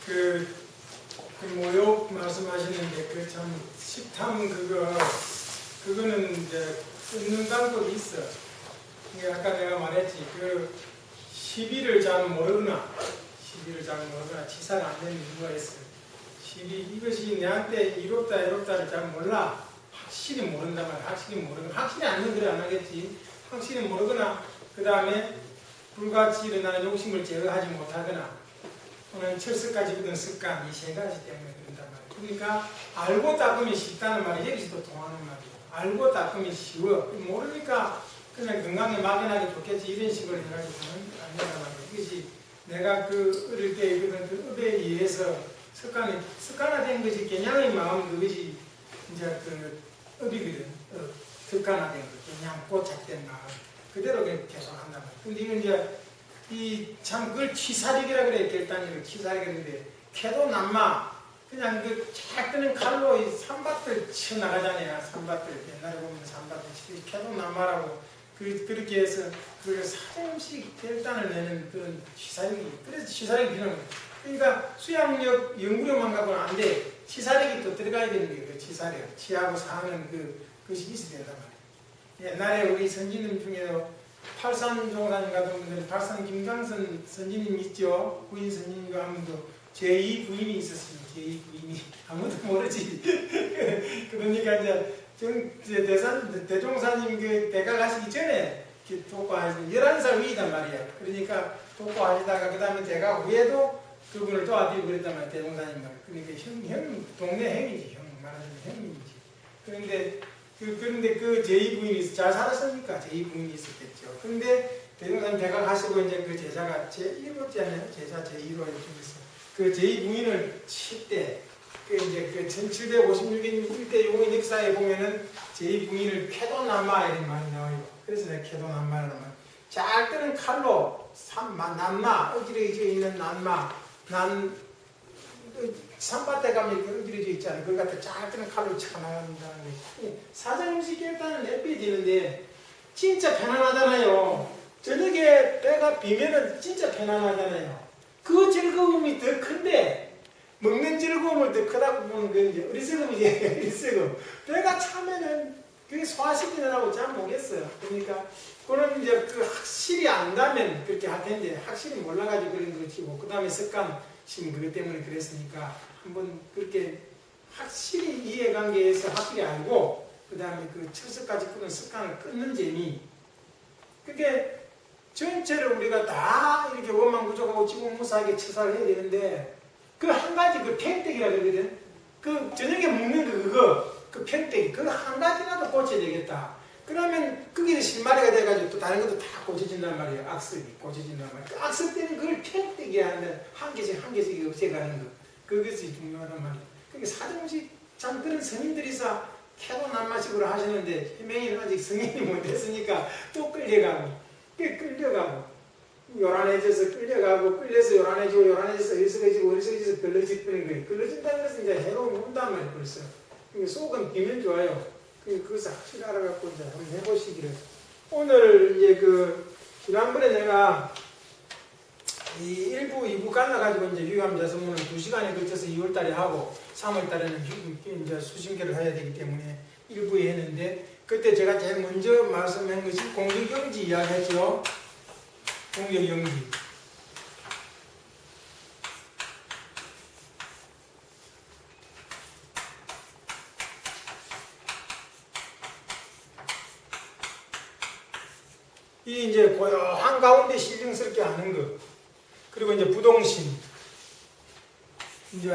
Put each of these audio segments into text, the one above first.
그 모욕 말씀하시는데 그 참 식탐 그거는 이제 끊는 방법이 있어. 이게 아까 내가 말했지 그 시비를 잘 모르거나 치사가 안 되는 이유가 있어. 이것이 내한테 이롭다를 잘 몰라. 확실히 모른단 말이야. 확실히 알면 그래 안 하겠지. 확실히 모르거나 그 다음에 불같이 일어나는 욕심을 제어하지 못하거나 또는 철석까지 굳은 습관 이 세 가지 때문에 그런단 말이야. 그러니까 알고 닦으면 쉽다는 말이 여기서도 통하는 말이야. 알고 닦으면 쉬워. 모르니까 그냥 건강에 막연하게 좋겠지 이런 식으로 해가지고는 안 된단 말이야. 이것이 내가 어릴 때 그 업에 의해서 습관화된 것이 개념의 마음 그것이 이제 업이거든. 습관화된 것, 개념 고착된 마음 그대로 계속 한단 말이야. 근데 이건 이제 그걸 치사력이라 그래. 결단력을 치사력이 그러는데 캐도 남마 그냥 잘 뜨는 칼로 이 산밭을 치어나가잖아요. 산밭을 옛날에 보면 산밭을 캐도 남마라고 그렇게 해서 사정없이 결단을 내는 그런 치사력이 그래서 치사력이 필요한 거예요. 그러니까 수양력, 연구력만 갖고는 안 돼. 치사력이 또 들어가야 되는 거예요. 그 치사력, 치하고 사는 그것이 있어야 된단 말이에요. 옛날에 우리 선진님 중에도 팔산 종사님 같은 분들, 팔산 김강선 선진님 있죠? 부인 선진님과 한 분도 제2 부인이 있었습니다. 제2 부인이 아무도 모르지. 그러니까 이제 대종사님 대가 가시기 전에 독과하시는 11살 위이단 말이에요. 그러니까 독과하시다가 그 다음에 대가 후에도 그분을 도와드리고 그랬단 말이에요. 대종사님 말. 그러니까 동네 형이지. 말하자면 형님이지. 그런데 그 제2부인이 잘 살았으니까 제2부인이 있었겠죠. 그런데 대종사님 대가 가시고 이제 그 제자가 제1호잖아요. 제자 제1호 중에서 그 제2부인을 칠 때 이제 1756년 1대 용인 역사에 보면은 제2부인을 캐도남마 이런 말이 나와요. 그래서 내가 캐도남마라는 말. 잘 뜨는 칼로 난마 어지러져 있는 산밭에 가면 어지러져 있잖아요. 그걸 갖다 잘 뜨는 칼로 쳐나간다는 거예요. 사장음식 일단은 내빼 되는데 진짜 편안하잖아요. 저녁에 배가 비면은 진짜 편안하잖아요. 그 즐거움이 더 큰데 먹는 즐거움을 더 크다고 보는 건 이제 어리석음이지. 어리석음. 배가 차면은 그게 소화시키느라고 잘 모르겠어요. 그러니까 그런 이제 확실히 안다면 그렇게 할 텐데 확실히 몰라가지고 그런 거지고 그 다음에 습관심 그것 때문에 그랬으니까 한번 그렇게 확실히 이해관계에서 확실히 알고 그 다음에 철석까지 끊은 습관을 끊는 재미 그게 전체를 우리가 다 이렇게 원망부족하고 지공무사하게 처사를 해야 되는데 그 한 가지 팽떼기라 그러거든. 저녁에 먹는 그 팽떼기 그거 한 가지라도 고쳐야 되겠다. 그러면 그게 실마리가 돼가지고 또 다른 것도 다 고쳐진단 말이에요. 악습이 고쳐진단 말이에요. 그 악습 때는 그걸 팽떼기 하는 한 개씩 없애가는 거. 그것이 중요하단 말이에요. 그러니까 사정없이 참 그런 스님들이서 캐도 남마식으로 하시는데 해명이는 아직 성인이 못 됐으니까 또 끌려가고 요란해져서 끌려서 요란해져서 어리석어지고 걸러지는 거예요. 걸러진다는 것은 이제 해로움이 온단 말이에요. 벌써. 그러니까 속은 비면 좋아요. 그것을 확실히 알아갖고 이제 한번 해보시기를. 오늘 이제 지난번에 내가 이 1부, 2부 갈라가지고 이제 유감자서문을 2시간에 걸쳐서 2월달에 하고 3월달에는 이제 수심계를 해야 되기 때문에 1부에 했는데 그때 제가 제일 먼저 말씀한 것이 공격영지 이야기 했죠. 공격영지. 이 이제 고요한 가운데 신령스럽게 하는 것. 그리고 이제 부동심. 이제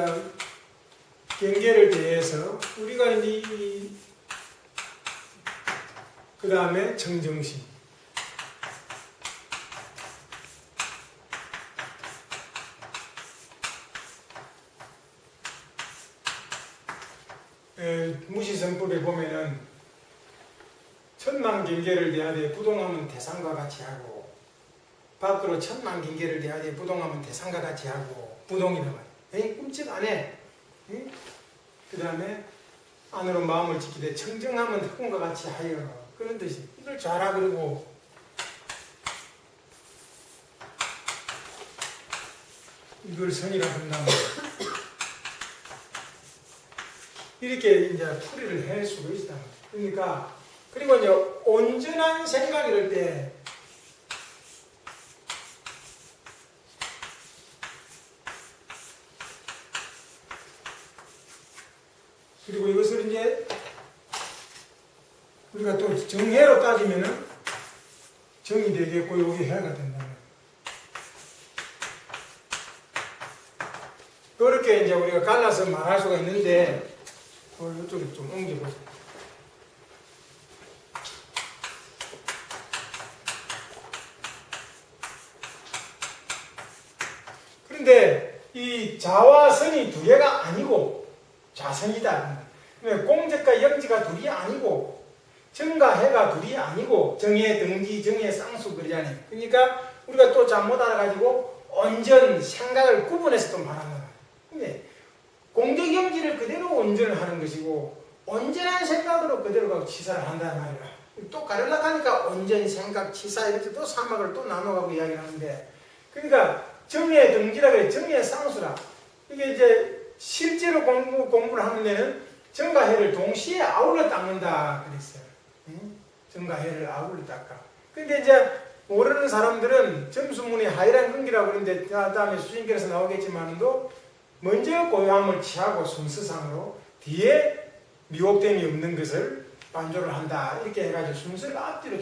경계를 대해서 우리가 이제 그 다음에 정정심. 무시성법에 보면은 천만 경계를 대야 돼 부동하면 대상과 같이 하고 밖으로 천만 경계를 대야 돼 부동하면 대상과 같이 하고 부동이란 말이야. 꿈쩍 안 해. 그 다음에 안으로 마음을 지키되 청정하면 흑공과 같이 하여 그런 뜻이 이걸 잘하 그러고 이걸 선이라 한다면 이렇게 이제 풀이를 할 수가 있다. 그러니까 그리고 이제 온전한 생각 이럴 때 그리고 이것을 이제 우리가 또 정해로 따지면은 정이 되겠고 여기 해가 된다. 그렇게 이제 우리가 갈라서 말할 수가 있는데 이쪽에 좀 옮겨보세요. 그런데 이 자와 선이 두 개가 아니고 자선이다. 공적과 영지가 둘이 아니고 정과 해가 둘이 아니고 정의 등지, 정의 쌍수 그러잖아요. 그러니까 우리가 또 잘못 알아가지고 온전 생각을 구분해서 또 말한다. 근데 공적 영지를 그대로 온전을 하는 것이고 온전한 생각으로 그대로 가고 치사를 한다는 말이야. 또 가르려고 하니까 온전 생각, 치사 이렇게 또 사막을 또 나눠가고 이야기를 하는데 그러니까 정의 등지라 그래, 정의 쌍수라. 이게 이제 실제로 공부를 하는 데는 정과 해를 동시에 아울러 닦는다 그랬어요. 정과 해를 아울러 닦아. 근데 이제 모르는 사람들은 점수문이 하이란 근기라고 그러는데 다음에 수신결에서 나오겠지만도 먼저 고요함을 취하고 순서상으로 뒤에 미혹됨이 없는 것을 반조를 한다. 이렇게 해가지고 순서를 앞뒤로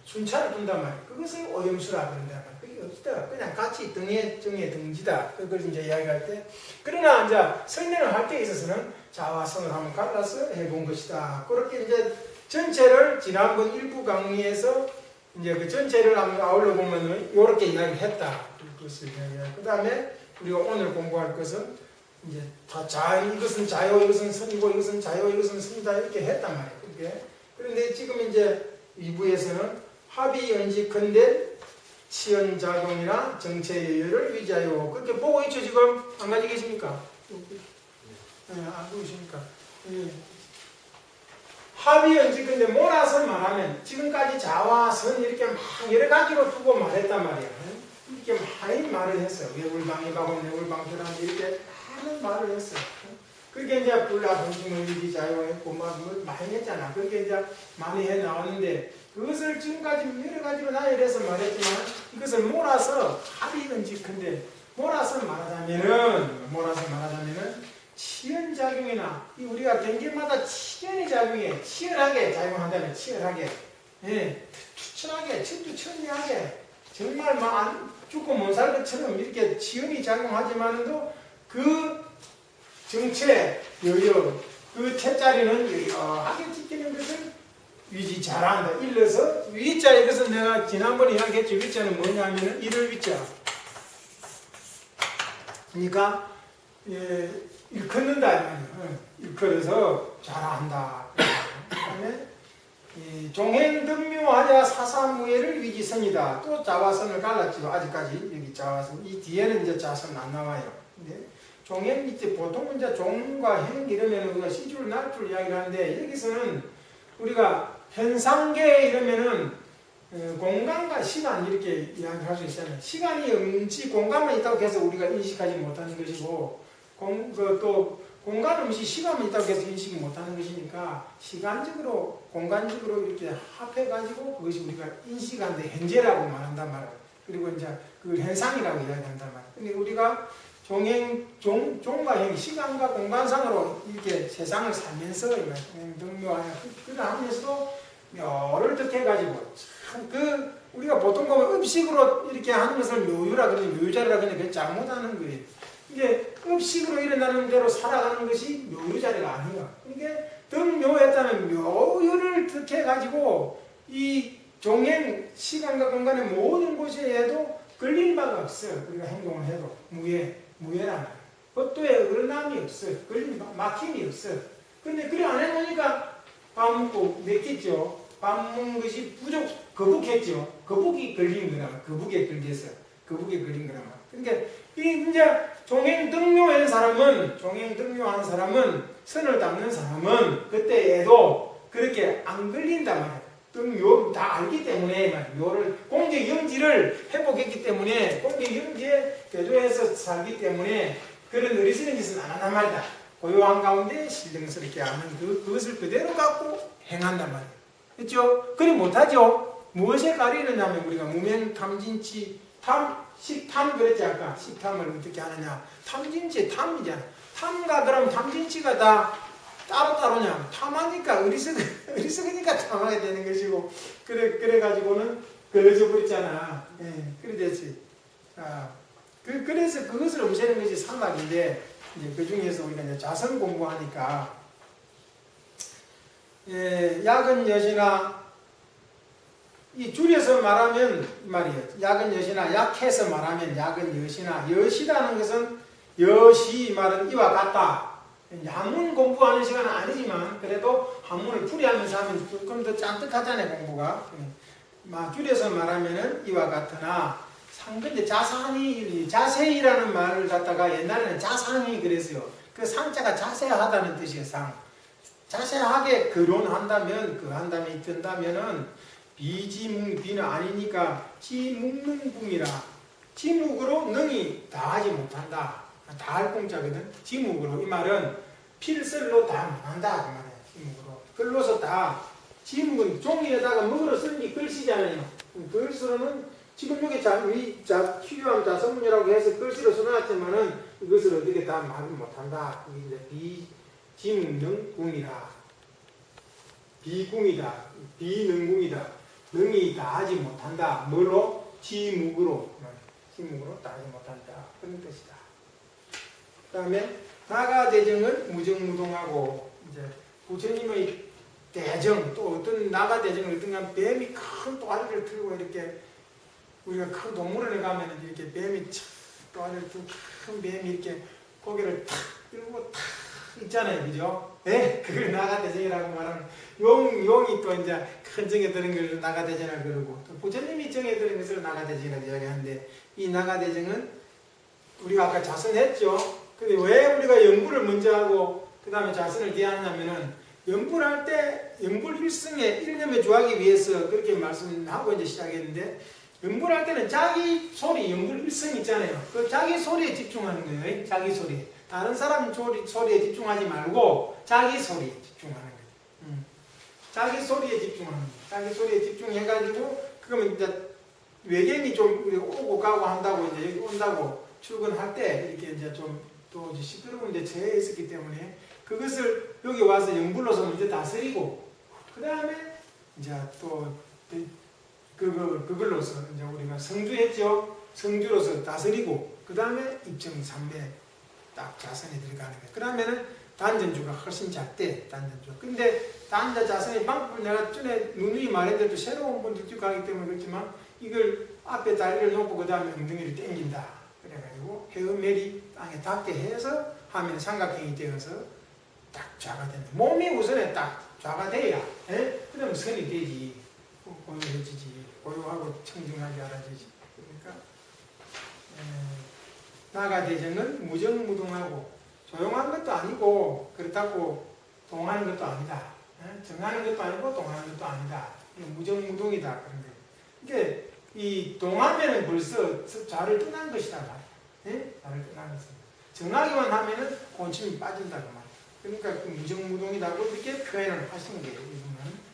순차를 둔단 말이에요. 그것을 오염수라 그런단 말이에요. 그게 없다. 그냥 같이 정의 등지다. 그걸 이제 이야기할 때. 그러나 이제 설명을 할 때 있어서는 자와 선을 한번 갈라서 해본 것이다. 그렇게 이제 전체를 지난번 일부 강의에서 이제 그 전체를 아울러 보면은 이렇게 이야기를 했다. 그것을 이야기해요. 그 다음에 우리가 오늘 공부할 것은 이제 이것은 자요, 이것은 선이고, 이것은 자요, 이것은 선이다. 이렇게 했단 말이에요. 그렇게. 그런데 지금 이제 2부에서는 합의 연직컨대 치연작용이나 정체여유를 위자요. 그렇게 보고 있죠, 지금? 안 가지고 계십니까? 네, 안 보고 계십니까? 네. 합의 연직컨대 몰아서 말하면 지금까지 자와 선 이렇게 막 여러 가지로 두고 말했단 말이에요. 이렇게 많이 말을 했어요. 외울방이가고 내울방처럼 이렇게 많은 말을 했어요. 그렇게 이제 불라 본심을 위기 자유했고 막 많이 했잖아. 그렇게 이제 많이 해 나왔는데 그것을 지금까지 여러 가지로 나열해서 말했지만 이것을 몰아서 합의는직한데 몰아서 말하자면은 치연작용이나 우리가 경계마다 치연의 작용에 치열하게 작용한다면 치열하게 투철하게 천투천리하게 정말 막 죽고 못 살 것처럼 이렇게 치연이 작용하지만도 그 정체 여유 그 채자리는 여유하게 지키는 것을 위지 잘한다. 일러서 위자 이것은 내가 지난번에 이야기했죠. 위자는 뭐냐면은 이를 위자. 그러니까 일컫는다. 일컬어서 잘한다. 그다음에 종행등묘하자 사사무예를 위지선이다. 또 자와선을 갈랐지만 아직까지 여기 자와선 이 뒤에는 이제 자선 안 나와요. 근데 종행 밑에 보통은 이제 종과 행 이러면은 우리가 시줄 날줄 이야기를 하는데 여기서는 우리가 현상계 이러면은 공간과 시간 이렇게 이야기할 수 있잖아요. 시간이 없이 공간만 있다고 해서 우리가 인식하지 못하는 것이고 또 공간 없이 시간만 있다고 해서 인식이 못하는 것이니까 시간적으로 공간적으로 이렇게 합해가지고 그것이 우리가 인식하는데 현재라고 말한단 말이에요. 그리고 이제 그걸 현상이라고 이야기한단 말이에요. 근데 우리가 종과 행, 시간과 공간상으로 이렇게 세상을 살면서 등묘하냐 그걸 하면서도 묘를 득해가지고 참 우리가 보통 보면 음식으로 이렇게 하는 것을 묘유라 그러니 묘유자리라 그러니 그게 잘못하는 거예요. 이게 음식으로 일어나는 대로 살아가는 것이 묘유자리가 아니에요. 이게 등묘했다는 묘유를 득해가지고 이 종행 시간과 공간의 모든 곳에도 걸린 바가 없어요. 우리가 행동을 해도 무예란 말이에요. 법도에 어긋남이 없어요. 걸린 막힘이 없어요. 그런데 그래 안 해보니까 밥 먹고 맥겠죠. 밥 먹는 것이 거북했죠. 거북이 걸린 거나 거북에 걸려서 거북에 걸린 거나. 그러니까 이제 종행등묘한 사람은 선을 닦는 사람은 그때에도 그렇게 안 걸린단 말이에요. 요 다 알기 때문에 묘를 공적 영지를 회복했기 때문에 공적 영지에 개조해서 살기 때문에 그런 어리석은 짓은 안 한단 말이다. 고요한 가운데 신령스럽게 하는 그것을 그대로 갖고 행한단 말이에요. 그렇죠? 그리 못하죠. 무엇에 가리느냐면 우리가 무명, 탐진치, 식탐 그랬지 아까. 식탐을 어떻게 하느냐. 탐진치, 탐이잖아. 탐과 그럼 탐진치가 다 따로따로냐. 탐하니까 어리석으니까 탐하게 되는 것이고 그래가지고는 걸러져 버렸잖아. 예, 그래 됐지. 그래서 그것을 없애는 것이 산막인데 이제 그 중에서 우리가 이제 자선 공부하니까 야근 여시나 이 줄여서 말하면 말이에요. 야근 여시나 약해서 말하면 야근 여시나 여시라는 것은 여시 말은 이와 같다. 한문 공부하는 시간은 아니지만 그래도 한문을 풀이하면서 하면 조금 더 짠뜩하잖아요 공부가. 줄여서 말하면은 이와 같으나 상근데 자세히라는 말을 갖다가 옛날에는 자상히 그랬어요. 그 상자가 자세하다는 뜻이에요. 자세하게 거론한다면 그 한다면 있던다면은 비는 아니니까 지묵능궁이라 지묵으로 능이 다하지 못한다. 다할 공자거든. 지묵으로 이 말은 필설로 다 못한다 그 말이에요. 지묵으로 글로서 다 지묵은 종이에다가 먹으러 쓰는 게 글씨잖아요. 글씨로는 지금 여기 필요한 자성문이라고 해서 글씨로 써놨지만은 이것을 어떻게 다 말을 못한다. 이게 비지묵능궁이라 비궁이다. 비능궁이다. 능이 다하지 못한다. 뭐로? 지묵으로 다하지 못한다. 그런 뜻이다. 그 다음에 나가대정은 무정무동하고 이제 부처님의 대정 또 어떤 나가대정을 어떤 뱀이 큰 또아리를 들고 이렇게 우리가 큰 동물원에 가면 이렇게 뱀이 또아리를 들고 큰 뱀이 이렇게 고개를 탁 들고 탁 있잖아요. 그죠? 네? 그걸 나가대정이라고 말하는 용이 또 이제 큰 정에 드는 걸 나가대정이라고 그러고 또 부처님이 정에 드는 것을 나가대정이라고 이야기하는데 이 나가대정은 우리가 아까 자선했죠. 근데 왜 우리가 연불을 먼저 하고 그 다음에 자선을 대하냐면은 연불할 때 연불일성에 일념에 주하기 위해서 그렇게 말씀하고 이제 시작했는데 연불할 때는 자기 소리 연불일성 있잖아요. 그 자기 소리에 집중하는 거예요. 자기 소리. 다른 사람 소리에 집중하지 말고 자기 소리에 집중하는 거예요. 자기 소리에 집중하는 거예요. 자기 소리에 집중해가지고 그러면 이제 외경이 좀 오고 가고 한다고 이제 여기 온다고 출근할 때 이렇게 이제 좀 또 시끄러운 데 처해 있었기 때문에 그것을 여기 와서 영불로서 먼저 다스리고 그 다음에 이제 또 그걸로서 이제 우리가 성주했죠. 성주로서 다스리고 그 다음에 입증삼매 딱 자선에 들어가는 거예요. 그러면은 단전주가 훨씬 작대. 단전주. 근데 단자 자선의 방법을 내가 전에 누누이 말했는데도 새로운 분들도 가기 때문에 그렇지만 이걸 앞에 다리를 놓고 그 다음에 엉덩이를 당긴다. 그래가지고 헤어멜이 땅에 닿게 해서 하면 삼각형이 되어서 딱 좌가 된다. 몸이 우선에 딱 좌가 돼야 그 다음에 선이 되지. 고요해지지. 고요하고 청정하게 알아지지. 그러니까 나가대정은 무정무동하고 조용한 것도 아니고 그렇다고 동하는 것도 아니다. 정하는 것도 아니고 동하는 것도 아니다. 무정무동이다. 그런 거예요. 이게 이 동하면은 벌써 자를 떠난 것이다 말이야. 자를 떠난 것입니다. 정하기만 하면은 곤침이 빠진다고 말이야. 그러니까 그 무정무동이라고 이렇게 표현을 하신 거예요. 이분은.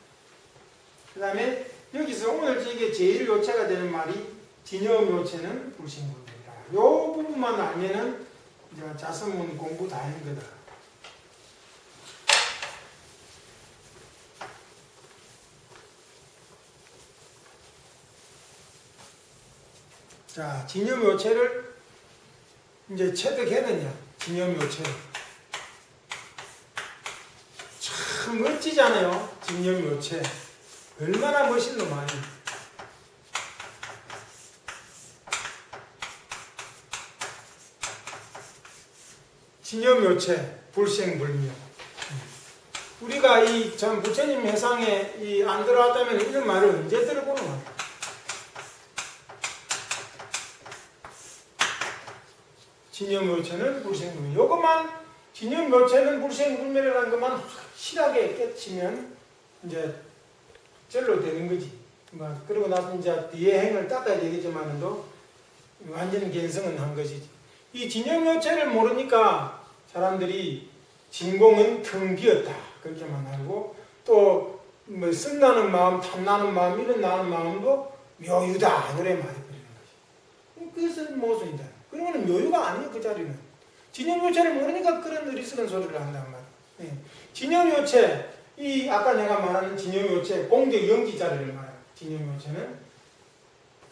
그 다음에 여기서 오늘 이게 제일 요체가 되는 말이 진여묘체는 불신군들이라. 요 부분만 알면은 이제 자선문 공부 다 하는 거다. 자, 진여묘체를 이제 체득했느냐? 진여묘체. 참 멋지잖아요. 진여묘체. 얼마나 멋있노 많이. 진여묘체, 불생불묘. 우리가 이 전 부처님 회상에 이 안 들어왔다면 이런 말을 언제 들어보는 거야? 진여묘체는 불생불묘. 요것만 진여묘체는 불생불묘라는 것만 확실하게 깨치면 이제 절로 되는 거지. 그러고 나서 이제 뒤에 행을 닦아야 되겠지만도 완전 견성은 한 것이지. 이 진영요체를 모르니까 사람들이 진공은 텅 비었다 그렇게만 알고, 또 뭐 쓴다는 마음, 탐나는 마음, 이런 나는 마음도 묘유다 그래 말해버리는 것이. 그것은 모순이다. 그러면 묘유가 아니에요. 그 자리는 진영요체를 모르니까 그런 어리석은 소리를 한단 말이에요. 예. 진영요체, 이 아까 내가 말하는 진영요체 공적 영지 자리를 말해요. 진영요체는,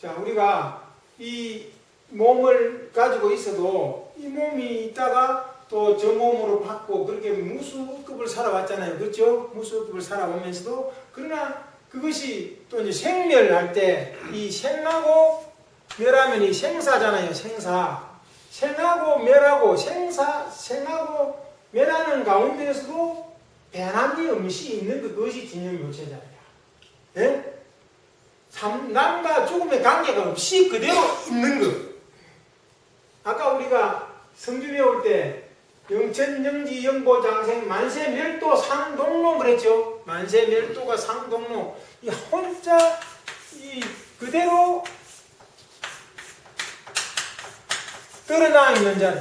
자, 우리가 이 몸을 가지고 있어도 이 몸이 있다가 또 저 몸으로 받고 그렇게 무수급을 살아왔잖아요. 그렇죠? 무수급을 살아오면서도, 그러나 그것이 또 이제 생멸할 때 이 생하고 멸하면 이 생사잖아요. 생사. 생하고 멸하고 생하고 멸하는 가운데에서도 변함이 없이 있는 그것이 진영묘체자리야. 예? 남과 죽음의 관계가 없이 그대로 있는 것. 아까 우리가 성주 배울 때 영천영지 영보장생 만세멸도 상동로 그랬죠. 만세멸도가 상동로. 이 혼자 이 그대로 드러나 있는 자리.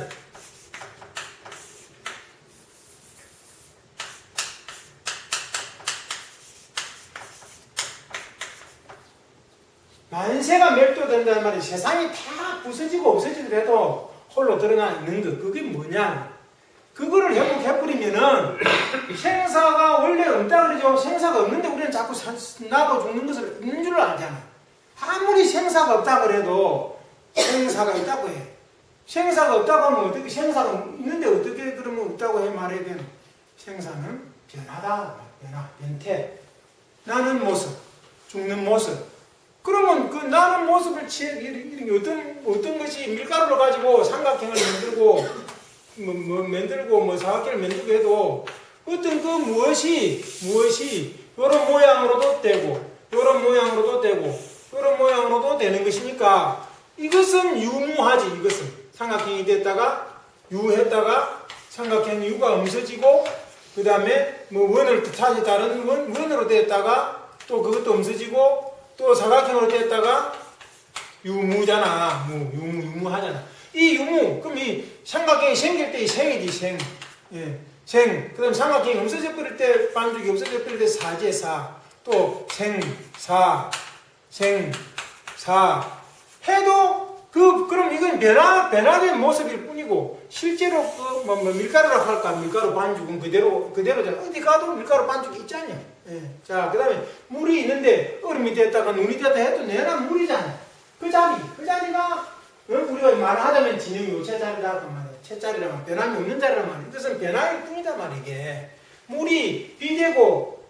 만세가 멸도된다는 말이 세상이 다 부서지고 없어지더라도 홀로 드러나 있는 것. 그게 뭐냐? 그거를 회복해버리면은 생사가 원래 없다 그러죠. 생사가 없는데 우리는 자꾸 나고 죽는 것을 있는 줄 알잖아. 아무리 생사가 없다 그래도 생사가 있다고 해. 생사가 없다고 하면 어떻게, 생사가 있는데 어떻게 그러면 없다고 해 말해야 되나? 생사는 변하다. 변태. 나는 모습, 죽는 모습. 그러면 그 나는 모습을 어떤 것이 밀가루를 가지고 삼각형을 만들고 만들고 사각형을 만들고 해도 어떤 그 무엇이 이런 모양으로도 되고 이런 모양으로도 되고 이런 모양으로도 되는 것이니까 이것은 유무하지. 이것은 삼각형이 됐다가 유했다가 삼각형 유가 없어지고 그 다음에 뭐 원을 다시 다른 원으로 됐다가 또 그것도 없어지고 또 사각형으로 됐다가 유무잖아. 유무하잖아. 이 유무, 그럼 이 삼각형이 생길 때 이 생이지, 생. 예, 생. 그 다음 삼각형이 없어져 버릴 때, 반죽이 없어져 버릴 때 사제, 사. 또 생, 사, 해도 그럼 이건 변화된 모습일 뿐이고, 실제로 밀가루라고 할까? 밀가루 반죽은 그대로잖아. 어디 가도 밀가루 반죽이 있잖아요. 예. 자, 그 다음에 물이 있는데 얼음이 됐다가 눈이 됐다 해도 내나 물이잖아. 그 자리가 우리가 말하자면 진영요체 자리라고 말이야. 체자리라고 변함이 없는 자리란 말이야. 이것은 변화일 뿐이다 말이야. 이게 물이 비 되고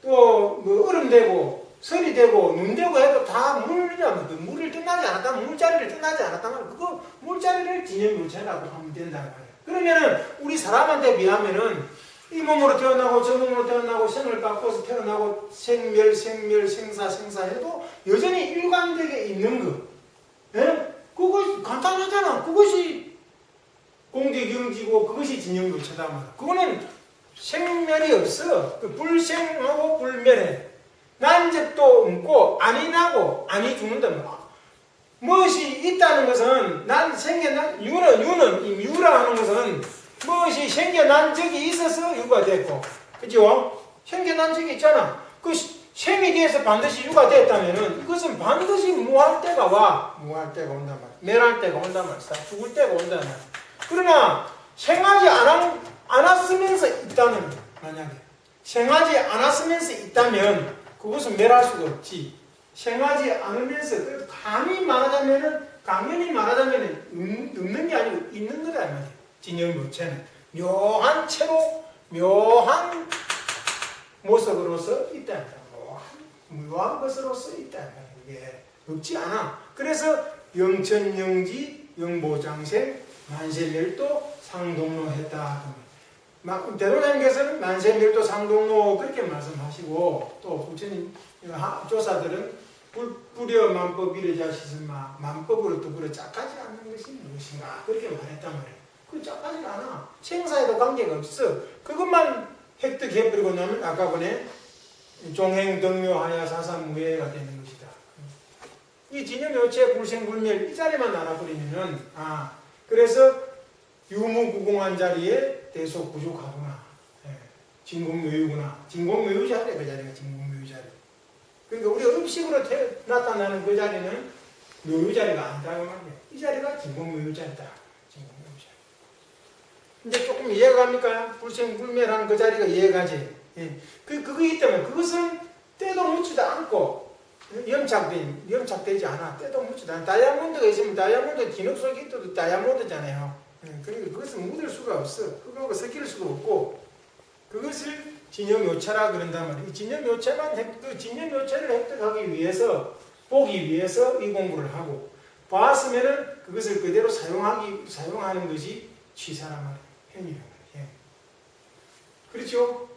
또 뭐 얼음 되고 설이 되고 눈 되고 해도 다 물이란 말이야. 물을 끝나지 않았다면 물자리를 끝나지 않았다면 그거 물자리를 진영요체라고 하면 된다 말이야. 그러면은 우리 사람한테 비하면은 이 몸으로 태어나고 저 몸으로 태어나고 생을 갖고서 태어나고 생멸 생사 해도 여전히 일관되게 있는 것. 예? 그것이 간단하잖아. 그것이 공대경지고 그것이 진영요체다 말이야. 그거는 생멸이 없어. 불생하고 불멸해. 난 적도 없고 안이 나고 안이 죽는다 말이야. 무엇이 있다는 것은 난 생겨난 유라 하는 것은 무엇이 생겨난 적이 있어서 유가 됐고, 그죠? 생겨난 적이 있잖아. 그 생이 돼서 반드시 유가 됐다면은 이것은 반드시 무할 때가 온단 말이야. 멸할 때가 온단 말이야. 죽을 때가 온단 말이야. 그러나 생하지 않았으면서 있다는, 만약에 생하지 않았으면서 있다면 그것은 멸할 수가 없지. 생하지 않으면서 강연히 말하자면은 없는 게 아니고 있는 거다 말이야. 진영요체는 묘한 채로 묘한 모습으로서 있다. 묘한 것으로서 있다. 이게 없지 않아. 그래서 영천영지 영보장생 만세멸도 상동로 했다. 대도장님께서는 만세멸도 상동로 그렇게 말씀하시고, 또 부처님 조사들은 불여 만법 이래자시스 만법으로 또 그래 짝하지 않는 것이 무엇인가 그렇게 말했단 말이에요. 그 짝하지가 않아. 생사에도 관계가 없어. 그것만 획득해버리고 나면 아까 전에 종행 등묘하야 사사무예가 되는 것이다. 이 진염요체 불생불멸 이 자리만 알아버리면은 그래서 유무구공한 자리에 대소구족하구나. 진공묘유구나. 진공묘유 자리 그 자리가 진공묘유 자리. 그러니까 우리 음식으로 나타나는 그 자리는 묘유 자리가 아니다 그 말이에요. 이 자리가 진공묘유 자리다. 진공묘유 자리. 이제 조금 이해가 갑니까? 불생불멸한 그 자리가 이해가지. 그거기 때문에 그것은 때도 묻지도 않고 염착되지 않아. 때도 묻지도 않아. 다이아몬드가 있으면 다이아몬드 진흙 속에 있어도 다이아몬드잖아요. 그러니까 그것은 묻을 수가 없어. 그거하고 섞일 수가 없고 그것을 진염요체라 그런단 말이에요. 진염요체를 획득하기 위해서 보기 위해서 이 공부를 하고 봤으면은 그것을 그대로 사용하는 것이 취사란 말이에요. 현이란 말이에요. 그렇죠?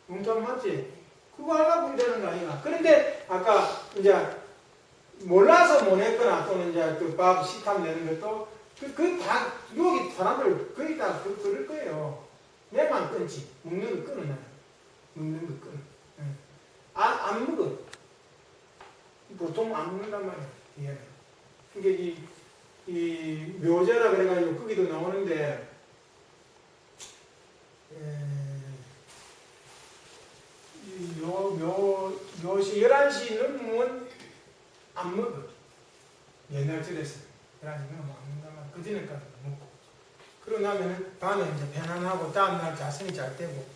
웅탕 맞지? 그거 하려고 되는 거 아니야. 그런데 아까 이제 몰라서 못 했거나 또는 이제 그 밥 식탐 내는 것도 다 여기 사람들 거의 다 그럴 거예요. 내만 끊지. 먹는 거 끊어 나요. 먹는 거 끊어. 안 먹어. 보통 안 먹는단 말이에요. 그러니까 이 묘제라 그래가지고 거기도 나오는데 묘시 11시 넘으면 안 먹어. 옛날절에서 11시 넘으면 안 먹는단 말이야. 그 전에까지 먹고. 그러고 나면은 밤에 이제 편안하고 다음날 자신이 잘 되고.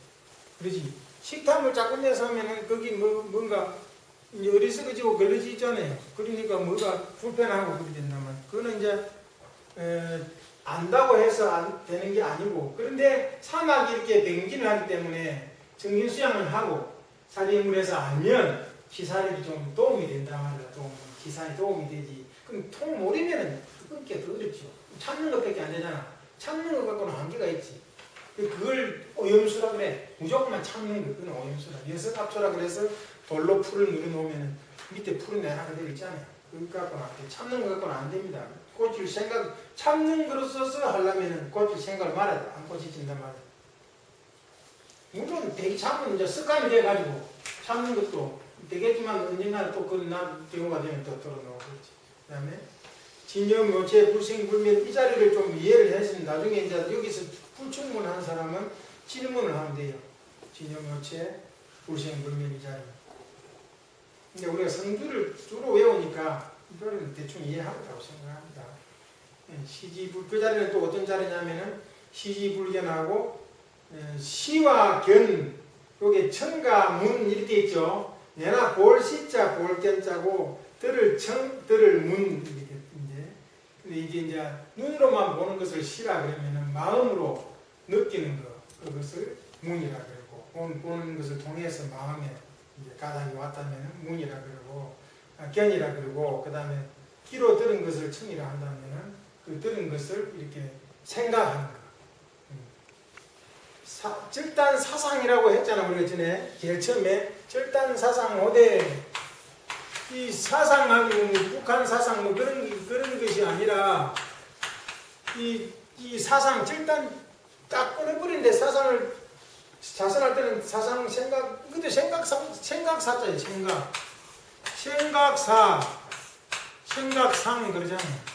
그러지. 식탐을 자꾸 내서 하면은 거기 뭔가 어리석어지고 걸러지잖아요. 그러니까 뭐가 불편하고 그렇게 된단 말이야. 그거는 이제 안다고 해서 안 되는 게 아니고 그런데 사막이 이렇게 병진을 하기 때문에 정신수양을 하고 사리인물에서 알면 기사력이 좀 도움이 된다 말이야. 기사에 도움이 되지. 그럼 통 모르면은 끊기가 더 어렵죠. 참는 것밖에 안 되잖아. 참는 것 갖고는 한계가 있지. 그걸 오염수라 그래. 무조건만 참는 거. 그건 오염수라. 여석압초라 그래서 돌로 풀을 눌러놓으면 밑에 풀은 내라가 되어 있잖아요. 그거 갖고는 안 돼. 참는 거 갖고는 안 됩니다. 꽂힐 생각, 참는 거로서서 하려면 꽂힐 생각을 말아야 돼. 안 꽂히진단 말이야. 물론 되게 참으면 이제 습관이 돼가지고 참는 것도 되겠지만 언젠가 또 그런 경우가 되면 또 들어놓고 그렇지. 그 다음에 진염요체 불생불멸 이 자리를 좀 이해를 했으면 나중에 이제 여기서 불충분한 사람은 질문을 하면 돼요. 진염요체 불생불멸 이 자리. 근데 우리가 성주를 주로 외우니까 이거는 대충 이해하겠다고 생각합니다. 그 자리는 또 어떤 자리냐면은 시지불견하고 시와 견, 여기 청과 문 이렇게 있죠. 내나 볼시자 볼견자고 들을 청, 들을 문 이렇게 이제. 근데 이게 이제 눈으로만 보는 것을 시라 그러면은 마음으로 느끼는 거 그것을 문이라 그러고 보는 것을 통해서 마음에 이제 가닥이 왔다면은 문이라 그러고 견이라 그러고 그 다음에 귀로 들은 것을 청이라 한다면은 그 들은 것을 이렇게 생각하는 거. 절단 사상이라고 했잖아 우리가 전에 제일 처음에 절단 사상 5대 이 사상하고 북한 사상 뭐 그런 것이 아니라 이 사상 절단 딱 끊어버리는데 사상을 자선할 때는 사상 생각 그것도 생각사자예요. 생각상 그러잖아요.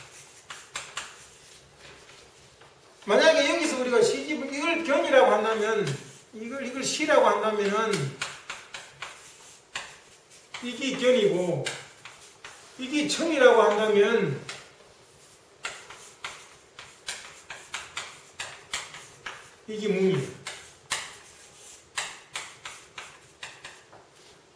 만약에 여기서 우리가 시집을 이걸 견이라고 한다면 이걸 시라고 한다면은 이게 견이고 이게 청이라고 한다면 이게 뭉이에요.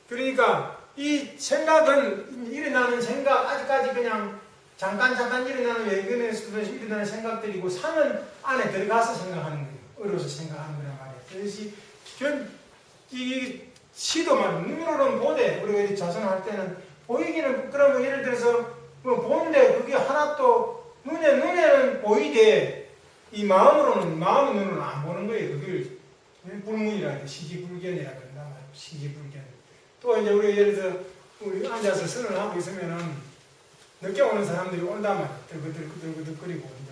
그러니까 이 생각은 일어나는 생각 아직까지 그냥 잠깐 일어나는 외근에서도 일어나는 생각들이고 상은 안에 들어가서 생각하는 거예요. 어려서 생각하는 거란 말이에요. 그래서 이 시도 말이에요. 눈으로는 보되 우리가 자선할 때는 보이기는 그러면 예를 들어서 뭐 보는데 그게 하나도 눈에는 보이되 이 마음의 눈으로는 안 보는 거예요. 그걸 불문이라 해요. 시지불견이라 그런단 말이에요. 시지불견. 또 이제 우리가 예를 들어서 우리 앉아서 선을 하고 있으면은 늦게 오는 사람들이 온단 말이에요. 들그득거리고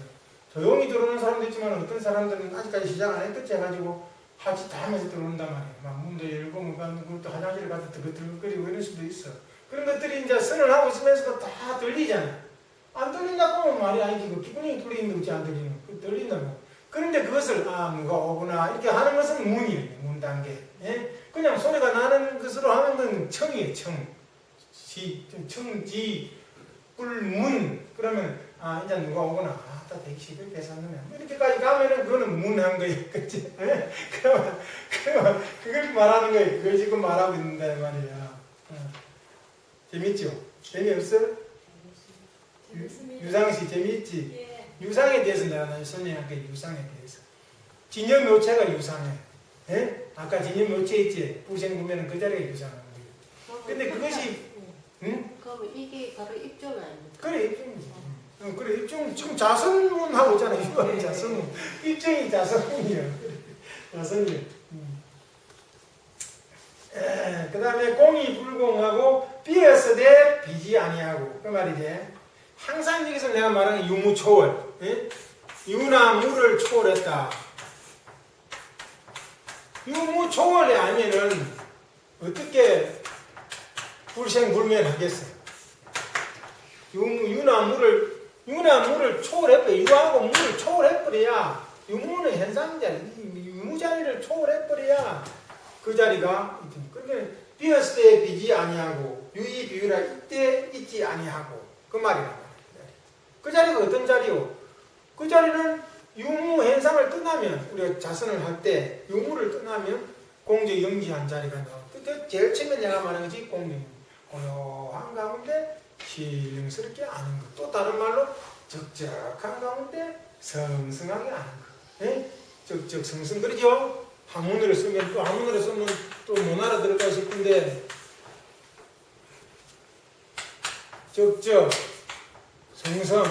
조용히 들어오는 사람도 있지만 어떤 사람들은 아직까지 시작 안 했겠지 해가지고 하지 다 하면서 들어온단 말이에요. 막 문도 열고 또 화장실에 가서 들그득거리고 이럴 수도 있어. 그런 것들이 이제 선을 하고 있으면서도 다 들리잖아. 안 들린다고 하면 말이 아니지. 그 기분이 들리는 거지, 안 들리는 거. 그 들린다고. 그런데 그것을, 아, 누가 오구나. 이렇게 하는 것은 문이에요. 문 단계. 예? 그냥 소리가 나는 것으로 하는 건 청이에요, 청. 청지, 꿀문. 그러면, 아, 이제 누가 오구나. 아, 다 백식을 뺏었느냐. 이렇게까지 가면은 그거는 문한 거예요. 그치? 예? 그러면, 그걸 말하는 거예요. 그걸 지금 말하고 있는데 말이야. 재밌죠? 재미없어? 유상씨 재미있지? 예. 유상에 대해서 내가 선생님한테 유상에 대해서 진여묘체가 유상해. 예? 아까 진여묘체 있지? 부생구면은 그 자리가 유상한 거예요. 근데 그것이 응? 그럼 이게 바로 입종 아닙니까? 그래 입종이지. 그래 입종 지금 자선문 하고 있잖아. 이거 자선문. 입종이 자선문이야. 자선문. 그 다음에 공이 불공하고 비었으되 비지 아니하고 그 말이지. 항상 여기서 내가 말하는 유무초월. 예? 유나 무를 초월했다. 유무초월이 아니면은 어떻게 불생불멸하겠어요? 유나 무를 초월해버려. 유하고 무를 초월해버려야 유무는 현상자리. 유무자리를 초월해버려야 그 자리가 그러니까 비었을 때 비지 아니하고 유이 비유라 이때 있지 아니하고 그 말이란 말이야. 그 자리가 어떤 자리요? 그 자리는 유무 현상을 떠나면 우리가 자선을 할 때 유무를 떠나면 공적 영지한 자리가 나와. 그때 제일 처음에 내가 말한 것이 공적 고요한 가운데 신령스럽게 아는 것. 또 다른 말로 적적한 가운데 성성하게 아는 것. 예? 적적성성 그러죠? 한문으로 쓰면 또 한문으로 쓰면 또 못 알아들을까 싶은데 적적 성성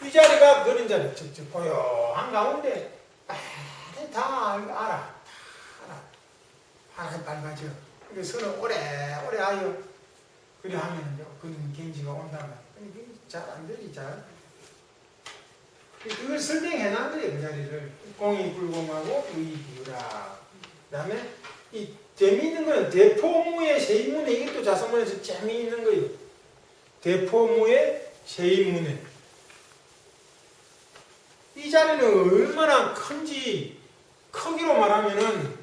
이 자리가 그런 자리 적적 고요한 가운데 다 알아 밝아져. 그게 선을 오래오래 하여 그래 하면은요 그런 gen지가 온다면 잘 안 되지 잘. 그걸 설명해놔야 돼요, 그 자리를. 공이 불공하고 유이 비유라. 그 다음에, 이 재미있는 거는 대포무의 세인문에, 이게 또 자성문에서 재미있는 거예요. 대포무의 세인문에. 이 자리는 얼마나 큰지, 크기로 말하면은,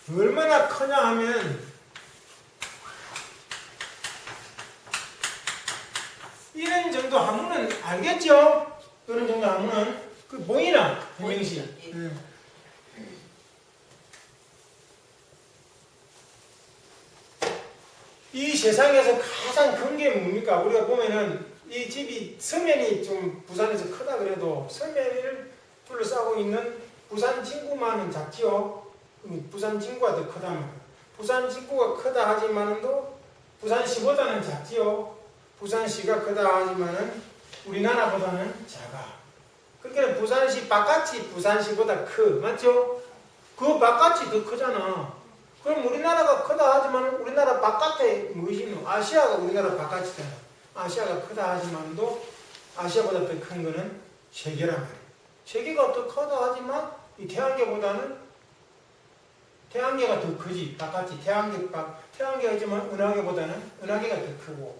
얼마나 크냐 하면, 이런 정도 하면은 알겠죠? 그런 정도 하면은 그 보이나? 분명시. 이 세상에서 가장 큰 게 뭡니까? 우리가 보면은 이 집이 서면이 좀 부산에서 크다 그래도 서면을 둘러싸고 있는 부산 진구만은 작지요. 부산 진구가 더 크다 말이야. 부산 진구가 크다 하지만도 부산시보다는 작지요. 부산시가 크다 하지만은 우리나라보다는 작아. 그러니까 부산시 바깥이 부산시보다 크. 맞죠? 그 바깥이 더 크잖아. 그럼 우리나라가 크다 하지만 우리나라 바깥에 무엇이 있노? 아시아가 우리나라 바깥이잖아. 아시아가 크다 하지만도 아시아보다 더 큰 거는 세계란 말이야. 세계가 더 크다 하지만 이 태양계보다는 태양계가 더 크지. 바깥이 태양계가 있지만 은하계보다는 은하계가 더 크고.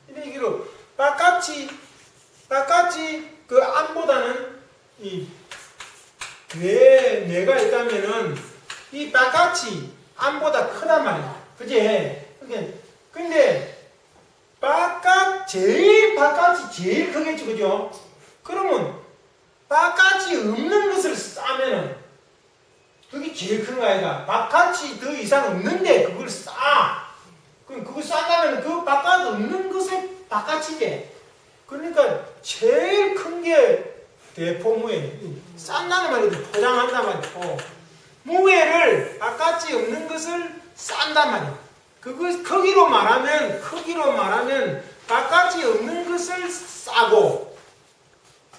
이런 얘기로 바깥이 그 안보다는 이 뇌가 있다면은 이 바깥이 안보다 크단 말이야. 그지? 근데 제일 바깥이 제일 크겠지. 그죠? 그러면 바깥이 없는 것을 싸면은 그게 제일 큰 거 아이가? 바깥이 더 이상 없는데 그걸 싸. 그럼 그거 싼다면 그 바깥 없는 것에 바깥이지. 그러니까 제일 큰 게 대포무예. 싼다는 말이지. 포장한단 말이고. 무예를 바깥이 없는 것을 싼단 말이야. 그거 크기로 말하면 바깥이 없는 것을 싸고.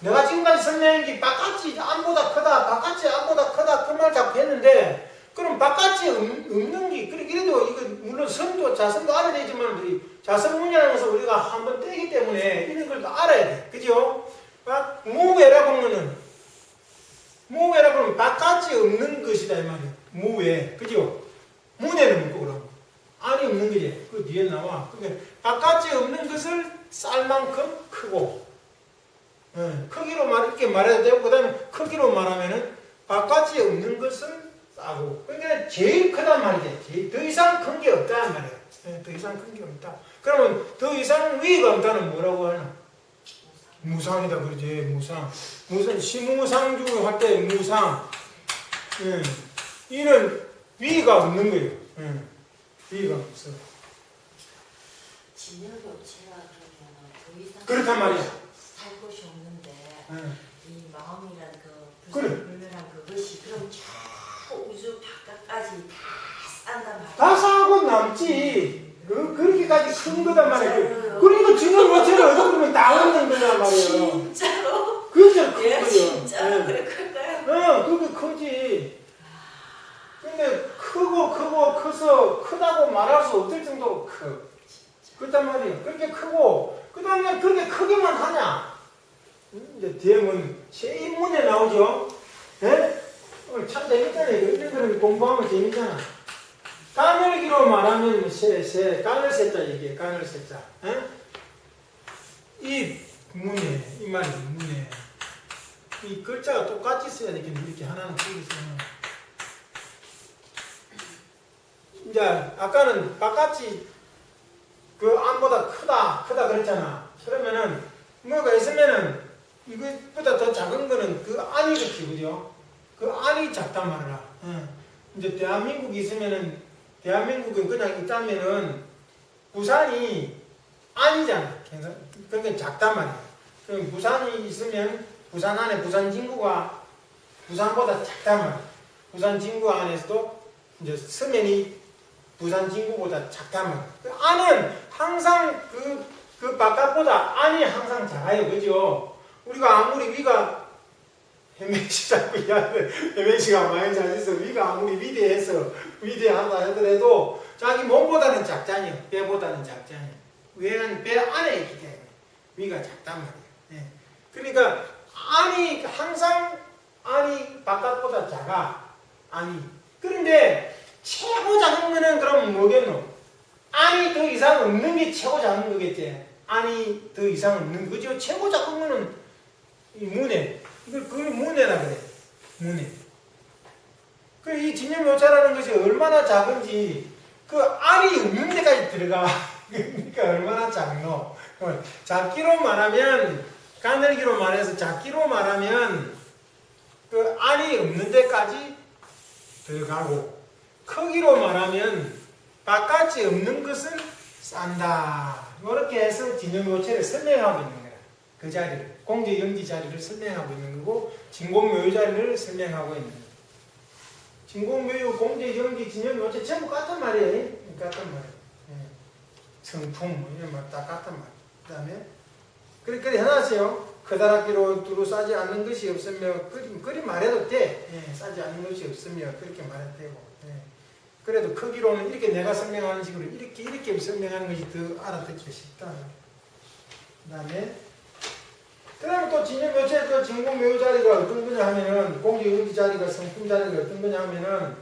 내가 지금까지 설명한 게 바깥이 안보다 크다, 바깥이 안보다 크다 그 말 자꾸 했는데 그럼 바깥이 없는 게 그래도 이거 물론 선도 자선도 알아야 되지만 자선문이라는 것을 우리가 한번 떼기 때문에 이런 걸 알아야 돼. 그죠? 무외라고 하면 바깥이 없는 것이다 이 말이야. 무외. 그죠? 문에는 뭐고 그럼 안이 없는 거지. 그 뒤에 나와. 그러니까 바깥이 없는 것을 쌀 만큼 크고, 크기로 이렇게 말해도 되고, 그 다음에 크기로 말하면은 바깥이 없는 것은 싸고. 그러니까 제일 크단 말이지. 더 이상 큰 게 없다는 말이야. 더 이상 큰 게 없다. 그러면 더 이상 위가 없다는 뭐라고 하나? 무상이다 그러지. 무상. 무슨 시무상주 할 때 무상. 이는 위가 없는 거예요. 위가 없어. 진열교체가 그러면 더 이상 그렇단 말이야. 살 곳이 없는데 이 마음이란 그 그래. 불멸한 그것이 그럼 저 우주 바깥까지 다 싼단 말이야. 다 싸고 남지. 그렇게까지 큰 거단 말이야. 그러니까 진열교체를 얻어 그러면 다 얻는 거란 말이야. 진짜로? 그게 큰 얘가 거야. 진짜로 그래 클까요? 그게 크지. 근데 커서 크다고 말할 수 없을 정도로 커. 그렇단 말이에요. 그렇게 크고, 그 다음에 그렇게 크기만 하냐? 이제 대문, 제문에 나오죠? 예? 참 재밌잖아요. 이런 거는 공부하면 재밌잖아. 까늘기로 말하면 까늘 세자 얘기해, 까늘 세자. 예? 이 문에, 이 말이 문에. 이 글자가 똑같이 써야 되겠네. 이렇게 하나는 크게 써야. 이제 아까는 바깥이 그 안보다 크다 그랬잖아. 그러면은 뭐가 있으면은 이것보다 더 작은 거는 그 안이겠지, 그죠? 그 안이 작단 말이야. 이제 대한민국이 있으면은 대한민국은 그냥 있다면은 부산이 안이잖아. 그러니까 작단 말이야. 그럼 부산이 있으면 부산 안에 부산 진구가 부산보다 작단 말이야. 부산 진구 안에서도 이제 서면이 부산 진구보다 작단 말이야. 그 안은 항상 그 바깥보다 안이 항상 작아요. 그죠? 우리가 아무리 위가 혜민씨 자꾸 혜민씨가 많이 잘해서 위가 아무리 위대하다 하더라도 자기 몸보다는 작잖아요. 배보다는 작잖아요. 왜냐면 배 안에 있기 때문에 위가 작단 말이에요. 네. 그러니까 안이 항상 안이 바깥보다 작아. 안이. 그런데 최고 작은 거는 그럼 뭐겠노? 안이 더 이상 없는 게 최고 작은 거겠지. 안이 더 이상 없는 거죠. 최고 작은 거는 이 문에. 이걸 문에라 그래. 문에. 이 진념묘차라는 것이 얼마나 작은지 그 안이 없는 데까지 들어가. 그러니까 얼마나 작노. 작기로 말하면 가늘기로 말해서 작기로 말하면 그 안이 없는 데까지 들어가고 크기로 말하면 바깥이 없는 것은 싼다. 이렇게 해서 진념묘체를 설명하고 있는 거야. 그 자리를. 공제영지 자리를 설명하고 있는 거고 진공묘유 자리를 설명하고 있는 거야. 진공묘유, 공제영지, 진념묘체 전부 같은 말이에요. 같은 말이에요. 성품 이런 말 다 같은 말. 그 다음에 그렇게 해놨어요. 커다랗기로 두루 싸지 않는 것이 없으며 그리 말해도 돼. 싸지 않는 것이 없으며 그렇게 말해도 되고. 그래도 크기로는 이렇게 내가 설명하는 식으로 이렇게 설명하는 것이 더 알아듣기 쉽다. 그 다음에 또 진념묘체 그 진공묘유 자리가 어떤 거냐 하면은 공제영지 자리가 성품 자리가 어떤 거냐 하면은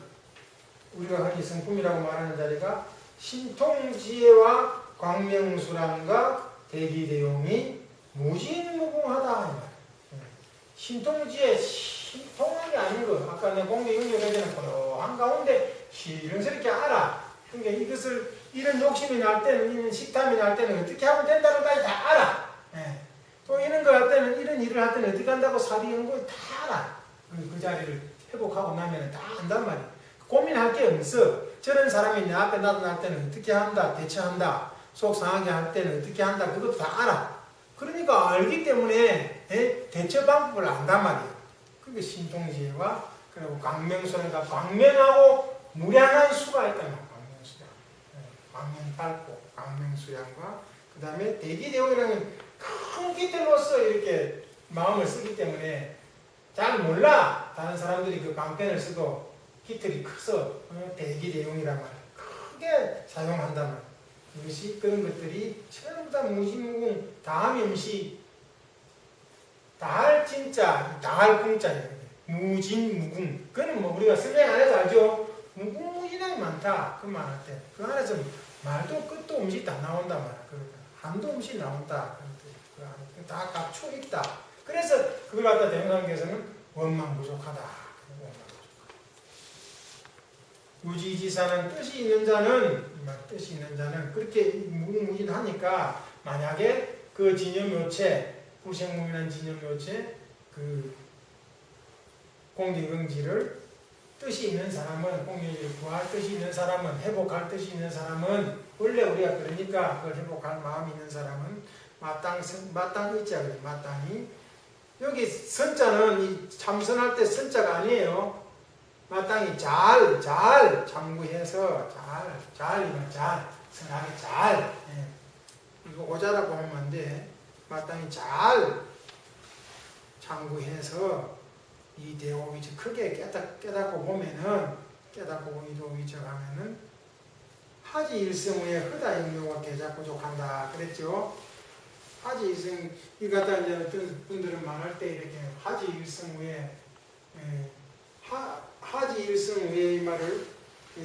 우리가 흔히 성품이라고 말하는 자리가 신통지혜와 광명수랑과 대기대용이 무진무궁하다. 신통지혜, 신통한 게 아닌 거. 아까 내가 공개영역 얘기는 고요한 가운데 시름스럽게 알아. 그러니까 이것을 이런 욕심이 날 때는, 이런 식탐이 날 때는 어떻게 하면 된다는 것까지 다 알아. 또 이런 거 할 때는, 이런 일을 할 때는 어떻게 한다고 사리연구를 다 알아. 그 자리를 회복하고 나면 다 안단 말이야. 고민할 게 없어. 저런 사람이 내 앞에 나타날 때는 어떻게 한다, 대처한다, 속 상하게 할 때는 어떻게 한다, 그것도 다 알아. 그러니까 알기 때문에 대처 방법을 안단 말이에요. 그게 신통지혜와 그리고 광명수랑과 광명하고 무량한 수가 있단 말이에요. 광명수량. 광명 밝고 광명수량과 그 다음에 대기대용이라는 큰 깃들로서 이렇게 마음을 쓰기 때문에 잘 몰라. 다른 사람들이 그 강편을 써도 깃털이 커서 대기대용이란 말이에요. 크게 사용한단 말이에요. 이것이 그런 것들이 전부 다 무진무궁 다함임시 다할 진짜 다할 궁자예요. 무진무궁. 그거는 뭐 우리가 설명 안 해도 알죠. 무궁무진하게 많다. 그 말할 때. 그 안에서 말도 끝도 없이 다 나온단 말이야. 한도 없이 나온다. 그 안에 다 갖추어 있다. 그래서 그걸 갖다 대명사께서는 원만 부족하다. 유지지사는 뜻이 있는 자는 그렇게 무궁무진하니까 만약에 그 진여묘체, 불생무민한 진여묘체 그 공기응지를 뜻이 있는 사람은, 공기응지를 구할 뜻이 있는 사람은, 회복할 뜻이 있는 사람은, 원래 우리가 그러니까 그걸 회복할 마음이 있는 사람은 마땅 의자거든. 마땅히. 여기 선자는 이 참선할 때 선자가 아니에요. 마땅히 잘 참고해서 잘이면 선하게 잘. 이거 오자라고 하면 안 돼. 마땅히 잘 참고해서 이 대오위치 크게 깨닫고 보면은 위적하면은 하지 일성후에 허다 영묘가 계작 부족한다 그랬죠. 하지 일성 이 갖다 이제 어떤 분들은 말할 때 이렇게 하지 일성후에 하지 일성후에 이 말을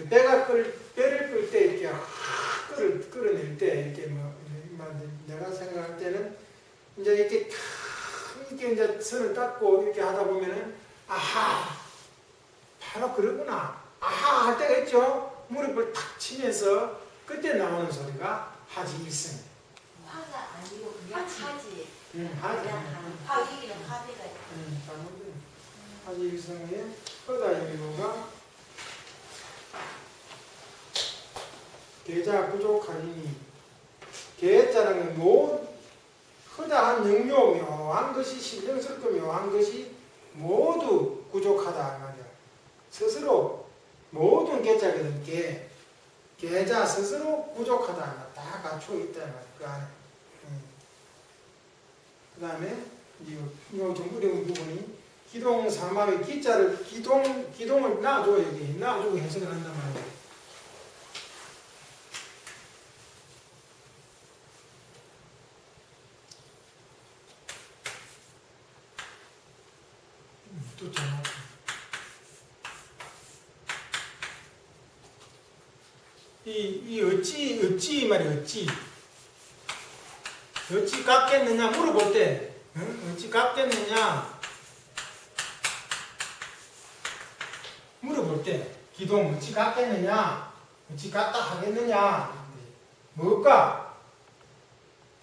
배를 끌 때 이렇게 끌어낼 때 이렇게 내가 생각할 때는 이제 이렇게 이제 선을 닦고 이렇게 하다 보면은 아하 바로 그러구나 아하 할 때가 있죠. 무릎을 탁 치면서 그때 나오는 소리가 하지 일성. 화가 아니고 그냥 하지. 하지. 화기기는 화대가. 잘못된 하지 일성의 허다 영유가 계자 부족하니 계자라는 건 허다한 영묘 묘한 것이 신령스럽고 묘한 것이 모두 부족하다 말이야. 스스로 모든 계자거든. 계자 스스로 부족하다. 다 갖추어 있다 말이야. 그 안에. 그 다음에 이거 좀 어려운 부분이 기동 삼합의 기자를 기동을 놔줘 여기 놔주고 해석을 한단 말이야. 또 전화. 이 어찌 말이야. 어찌 갚겠느냐 물어볼 때 어찌 갚겠느냐 물어볼 때 기동 어찌 갚겠느냐 어찌 갚다 하겠느냐 뭘까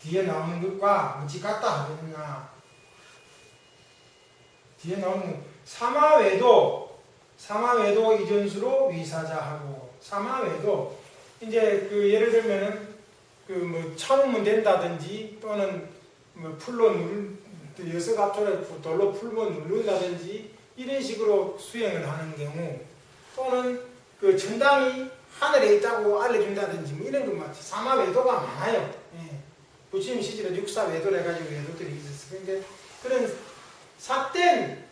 뒤에 나오는 것과 어찌 갚다 하겠느냐 뒤에 나오는 사마외도 이전수로 위사자하고 사마외도 이제 그 예를 들면은 그 뭐 참으면 된다든지 또는 뭐 풀로 여섯 앞줄에 돌로 풀고 누른다든지 이런 식으로 수행을 하는 경우 또는 그 천당이 하늘에 있다고 알려준다든지 뭐 이런 것 마치 사마외도가 많아요. 부처님 시절에 육사외도를 해가지고 외도들이 있었어요. 그러니까 그런 삿된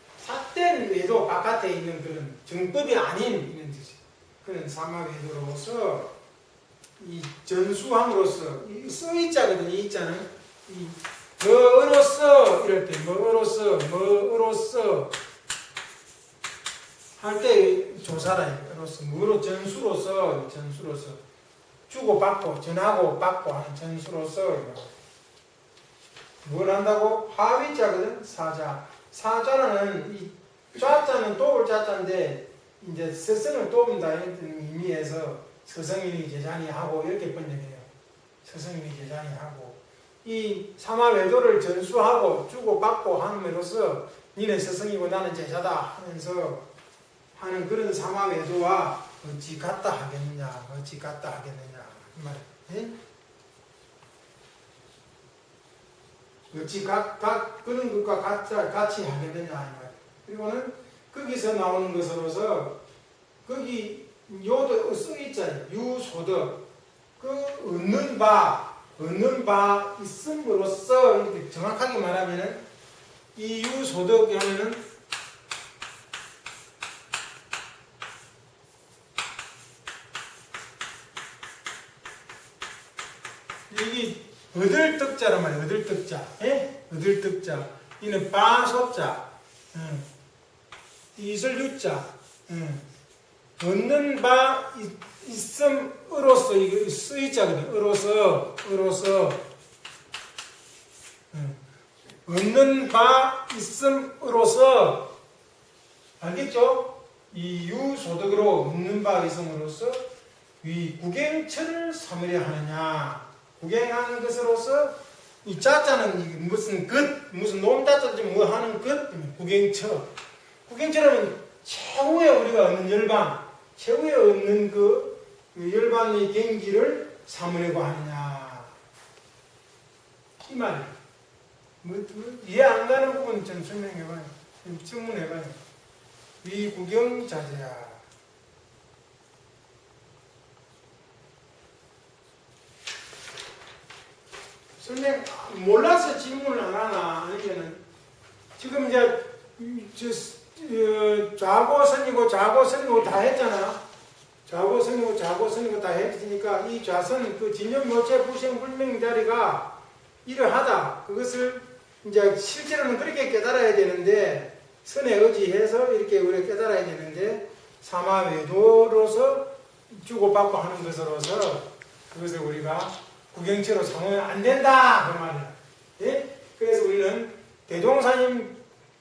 외도 바깥에 있는 그런 정법이 아닌 이런 뜻이에요. 그런 사마외도로서 이 전수함으로써 이 써있자거든요. 이 자는 이 뭐로써 이럴 때 뭐로써 할 때 조사라 이로써 뭐로 전수로서 주고받고 전하고 받고 하는 전수로서 뭘 한다고? 하위자거든. 사자는 이 좌자는 도울 자자인데 이제 스승을 돕는다 이런 의미에서 서성인이 제자니하고 이렇게 번역해요. 서성인이 제자니하고 이 사마외도를 전수하고 주고받고 함으로써 니는 스승이고 나는 제자다 하면서 하는 그런 사마외도와 어찌 같다 하겠느냐 이 말이에요. 어찌 그런 것과 같이 하겠느냐 이 말이에요. 그리고는 거기서 나오는 것으로서 거기 요도 쓰있잖아요. 유소득 그 얻는 바 있음으로써 이렇게 정확하게 말하면은 이 유소득이 하면은 이게 얻을 득자란 말이에요. 얻을 득자. 얻을 득자. 이는 빠소자. 이슬 유자. 얻는 바 있음으로써 이거 쓰이자거든. 으로서 얻는 바 있음으로써 알겠죠? 이 유소득으로 얻는 바 있음으로써 위 구경처를 삼으려 하느냐. 구경하는 것으로서 이 자자는 이게 무슨 것, 무슨 놈자자지 뭐 하는 것, 구경처. 구경처는 최후에 우리가 얻는 열반, 최후에 얻는 그 열반의 경기를 삼으려고 하느냐. 이 말이에요. 이해 안 가는 부분 좀 설명해봐요. 질문해봐요. 위 구경자제야. 선생님 몰라서 질문을 안 하나 아니면은 지금 이제 좌고선이고 다 했잖아. 좌고선이고 다 했으니까 이 좌선 그 진념묘체 부생불명 자리가 이러하다. 그것을 이제 실제로는 그렇게 깨달아야 되는데 선에 의지해서 이렇게 우리가 깨달아야 되는데 사마외도로서 주고받고 하는 것으로서 그것을 우리가 구경체로 삼으면 안 된다 그 말이야. 예? 그래서 우리는 대종사님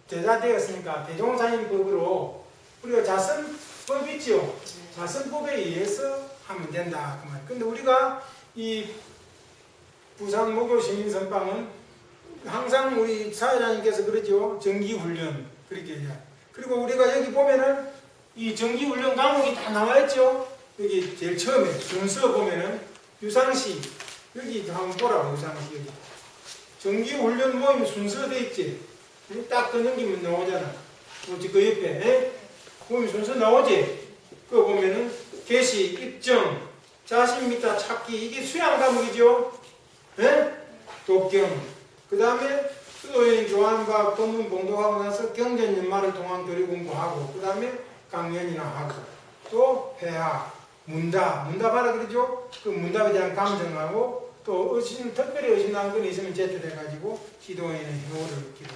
제자 되었으니까 대종사님 법으로 우리가 자선법 있지요. 자선법에 의해서 하면 된다 그 말. 근데 우리가 이 부산 목요 시민선방은 항상 우리 사회자님께서 그러죠. 정기훈련 그렇게 얘기해요. 그리고 우리가 여기 보면은 이 정기훈련 과목이 다 나와있죠. 여기 제일 처음에 순서 보면은 유상시 여기 한번 보라고. 유상시 여기 정기훈련 모임 순서 돼 있지. 딱 그 넘기면 나오잖아. 그 옆에 모임 순서 나오지. 그거 보면은 개시, 입정, 자신 믿다 찾기 이게 수양 과목이죠. 독경. 그 다음에 수도인 교환과 법문 봉독하고 나서 경전 연말을 통한 교리 공부하고 그 다음에 강연이나 하고 또 회화, 문답 봐라 그러죠? 그 문답에 대한 감정하고 또 특별히 의심나는 건 있으면 제출해가지고 지도인의 효를 기록.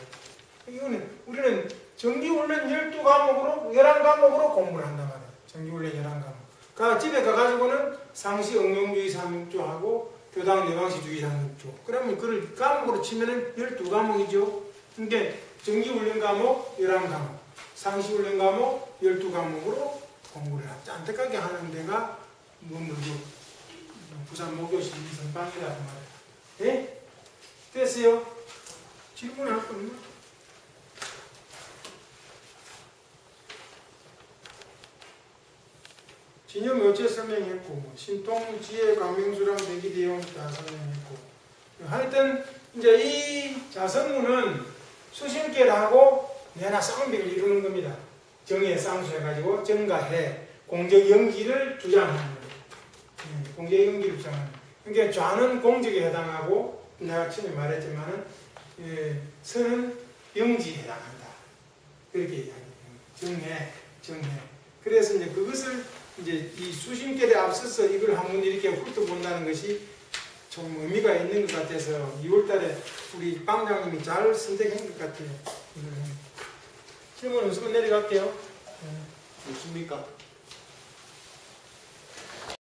이거는 우리는 정기훈련 12과목으로 11과목으로 공부를 한단 말이에요. 정기훈련 11과목. 집에 가가지고는 상시 응용주의 3육조하고 교당 내방시주의 3육조. 그러면 그걸 과목으로 치면은 12과목이죠. 그러니까 정기훈련 과목 11과목, 상시훈련 과목 12과목으로 공부를 짠득하게 하는 데가 부산 목요시 선방이라고 말해요. 네? 됐어요? 질문할 거 없나? 진영 어째 설명했고, 신통 지혜 강명수랑 대기대용 다 설명했고, 하여튼 이제 이 자성문은 수신계라고 내나 쌍벽을 이루는 겁니다. 정에 쌍수해가지고 정가해 공적 연기를 주장하는 거예요. 공적 연기를 주장하는 거예요. 그러니까 좌는 공적에 해당하고 내가 처음에 말했지만은 선은 영지에 해당한다. 그렇게 이야기해요. 정해. 그래서 이제 그것을 이제 이 수신결에 앞서서 이걸 한번 이렇게 훑어본다는 것이 좀 의미가 있는 것 같아서 2월달에 우리 방장님이 잘 선택한 것 같아요. 질문 은수건 내려갈게요. 좋습니까?